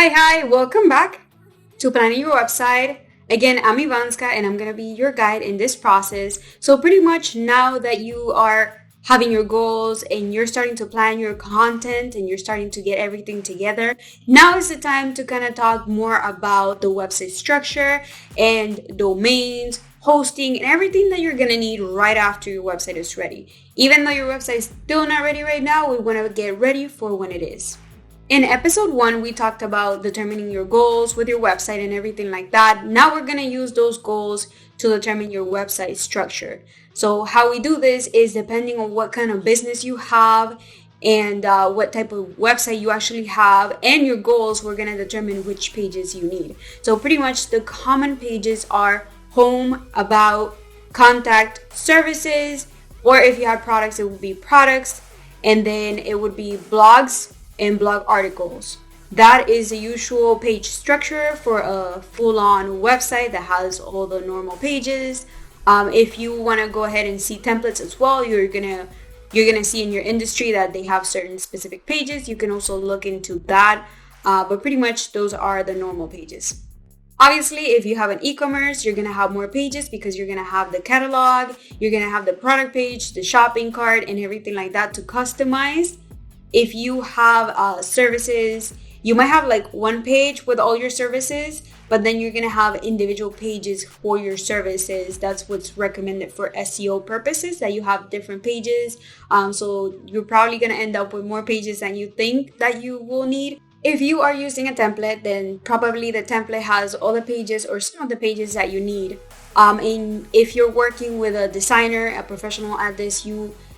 Hi, welcome back to Planning Your Website. Again, I'm Ivanska and I'm going to be your guide in this process. So pretty much now that you are having your goals and you're starting to plan your content and you're starting to get everything together, now is the time to kind of talk more about the website structure and domains, hosting, and everything that you're going to need right after your website is ready. Even though your website is still not ready right now, we want to get ready for when it is. In episode 1, we talked about determining your goals with your website and everything like that. Now we're going to use those goals to determine your website structure. So how we do this is depending on what kind of business you have and what type of website you actually have and your goals, we're going to determine which pages you need. So pretty much the common pages are home, about, contact, services, or if you have products, it would be products, and then it would be blogs and blog articles. That is the usual page structure for a full-on website that has all the normal pages. If you want to go ahead and see templates as well, you're gonna see in your industry that they have certain specific pages. You can also look into that, but pretty much those are the normal pages. Obviously, if you have an e-commerce, you're gonna have more pages because you're gonna have the catalog, you're gonna have the product page, the shopping cart, and everything like that to customize. If you have services, you might have like one page with all your services, but then you're going to have individual pages for your services. That's what's recommended for SEO purposes, that you have different pages. So you're probably going to end up with more pages than you think that you will need. If you are using a template, then probably the template has all the pages or some of the pages that you need. And if you're working with a designer, a professional at this,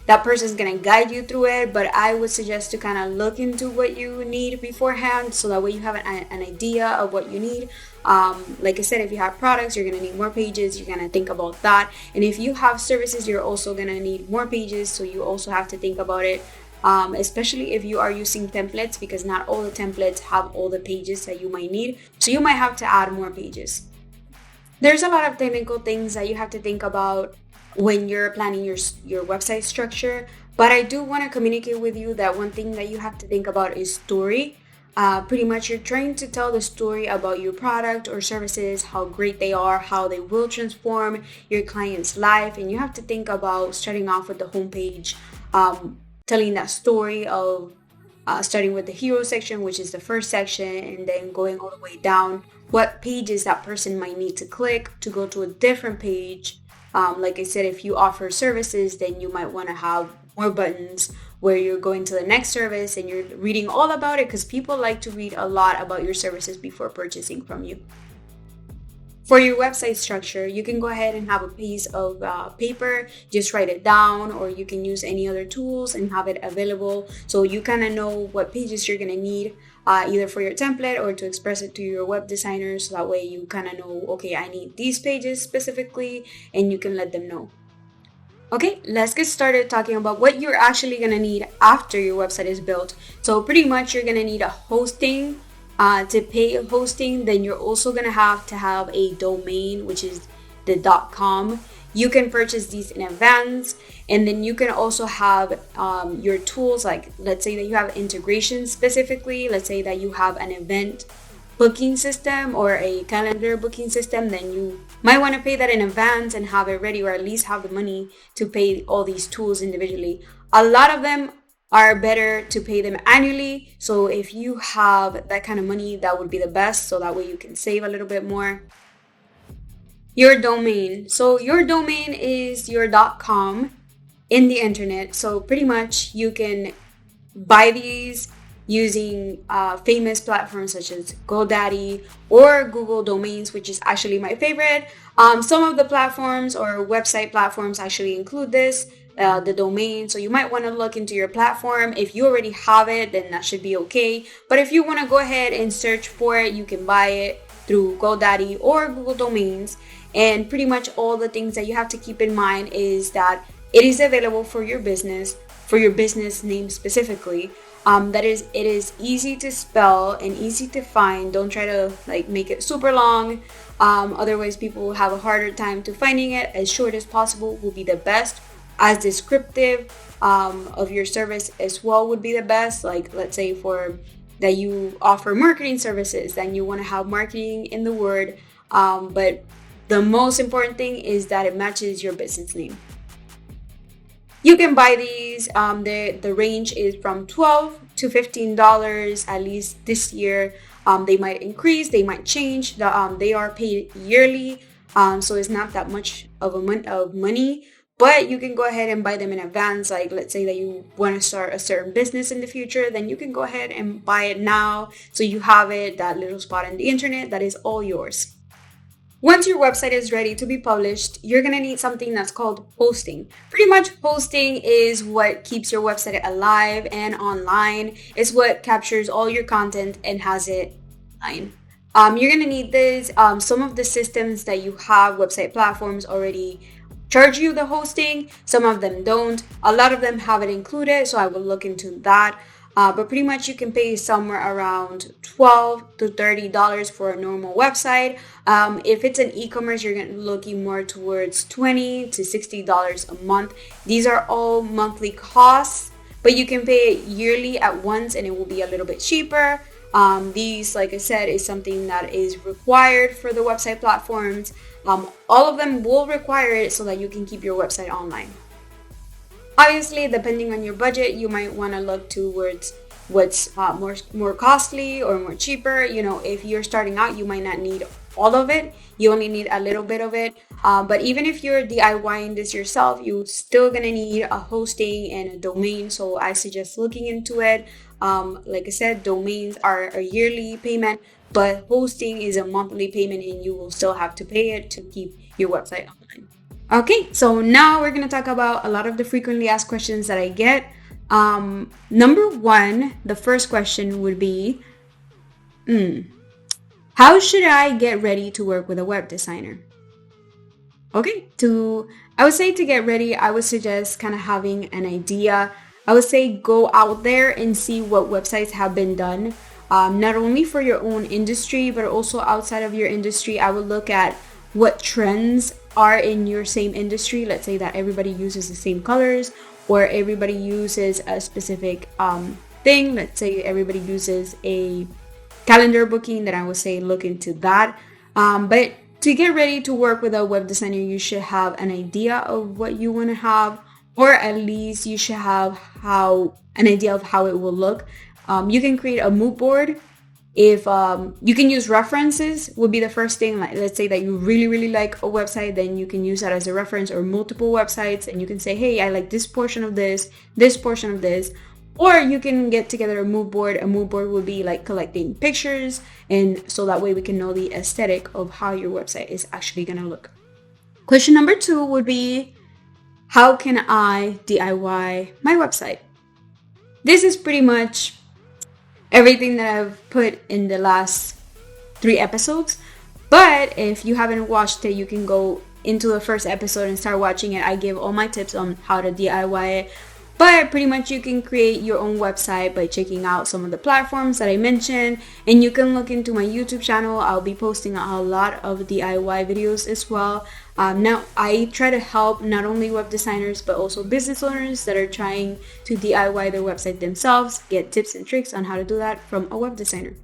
that person is going to guide you through it, but I would suggest to kind of look into what you need beforehand so that way you have an idea of what you need. Like I said, if you have products, you're going to need more pages. You're going to think about that. And if you have services, you're also going to need more pages, so you also have to think about it, especially if you are using templates, because not all the templates have all the pages that you might need. So you might have to add more pages. There's a lot of technical things that you have to think about when you're planning your website structure, but I do want to communicate with you that one thing that you have to think about is story. Pretty much you're trying to tell the story about your product or services, how great they are, how they will transform your client's life, and you have to think about starting off with the homepage, telling that story of starting with the hero section, which is the first section, and then going all the way down, what pages that person might need to click to go to a different page. Like I said, if you offer services, then you might want to have more buttons where you're going to the next service and you're reading all about it, because people like to read a lot about your services before purchasing from you. For your website structure, you can go ahead and have a piece of paper, just write it down, or you can use any other tools and have it available so you kind of know what pages you're going to need, either for your template or to express it to your web designer, so that way you kind of know, okay, I need these pages specifically, and you can let them know. Okay, let's get started talking about what you're actually going to need after your website is built. So pretty much you're going to need a hosting. To pay hosting, then you're also going to have a domain, which is the .com. You can purchase these in advance, and then you can also have your tools, like let's say that you have integration specifically. Let's say that you have an event booking system or a calendar booking system, then you might want to pay that in advance and have it ready, or at least have the money to pay all these tools individually. A lot of them are better to pay them annually. So if you have that kind of money, that would be the best. So that way you can save a little bit more. Your domain. So your domain is your .com in the internet. So pretty much you can buy these using famous platforms such as GoDaddy or Google Domains, which is actually my favorite. Some of the platforms or website platforms actually include this. The domain, so you might want to look into your platform. If you already have it, then that should be okay, but if you want to go ahead and search for it, you can buy it through GoDaddy or Google Domains. And pretty much all the things that you have to keep in mind is that it is available for your business name specifically. It is easy to spell and easy to find. Don't try to make it super long, otherwise people will have a harder time to finding it. As short as possible will be the best. As descriptive of your service as well would be the best. Like let's say for that you offer marketing services, then you want to have marketing in the word. But the most important thing is that it matches your business name. You can buy these. The range is from $12 to $15. At least this year, they might increase, they might change. They are paid yearly, so it's not that much of money. But you can go ahead and buy them in advance. Like, let's say that you want to start a certain business in the future, then you can go ahead and buy it now, so you have it, that little spot in the internet that is all yours. Once your website is ready to be published, you're going to need something that's called hosting. Pretty much hosting is what keeps your website alive and online. It's what captures all your content and has it online. You're going to need this. Some of the systems that you have, website platforms, already charge you the hosting. Some of them don't. A lot of them have it included, so I will look into that. But pretty much you can pay somewhere around $12 to $30 for a normal website. If it's an e-commerce, you're looking more towards $20 to $60 a month. These are all monthly costs, but you can pay it yearly at once and it will be a little bit cheaper. These, like I said, is something that is required for the website platforms. All of them will require it so that you can keep your website online. Obviously, depending on your budget, you might want to look towards what's more costly or more cheaper. If you're starting out, you might not need all of it. You only need a little bit of it. But even if you're DIYing this yourself, you're still gonna need a hosting and a domain. So I suggest looking into it. Like I said, domains are a yearly payment, but hosting is a monthly payment, and you will still have to pay it to keep your website online. Okay, so now we're going to talk about a lot of the frequently asked questions that I get. Number one, the first question would be, how should I get ready to work with a web designer? Okay, I would say to get ready, I would suggest kind of having an idea. I would say go out there and see what websites have been done, not only for your own industry, but also outside of your industry. I would look at what trends are in your same industry. Let's say that everybody uses the same colors, or everybody uses a specific thing. Let's say everybody uses a calendar booking, then I would say look into that. But to get ready to work with a web designer, you should have an idea of what you want to have, or at least you should have an idea of how it will look. You can create a mood board. If you can use references, would be the first thing. Like, let's say that you really like a website, then you can use that as a reference, or multiple websites, and you can say, hey, I like this portion of this portion of this. Or you can get together a mood board. A mood board would be like collecting pictures, and so that way we can know the aesthetic of how your website is actually gonna look. Question number 2 would be, how can I DIY my website? This is pretty much everything that I've put in the last 3 episodes. But if you haven't watched it, you can go into the first episode and start watching it. I give all my tips on how to DIY it. But pretty much you can create your own website by checking out some of the platforms that I mentioned. And you can look into my YouTube channel. I'll be posting a lot of DIY videos as well. Now, I try to help not only web designers, but also business owners that are trying to DIY their website themselves, get tips and tricks on how to do that from a web designer.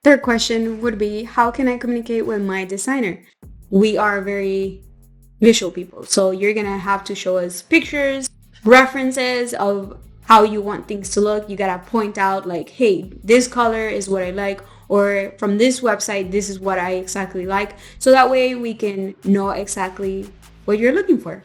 Third question would be, how can I communicate with my designer? We are very visual people, so you're gonna have to show us pictures, references of how you want things to look. You gotta point out like, hey, this color is what I like, or from this website, this is what I exactly like. So that way we can know exactly what you're looking for.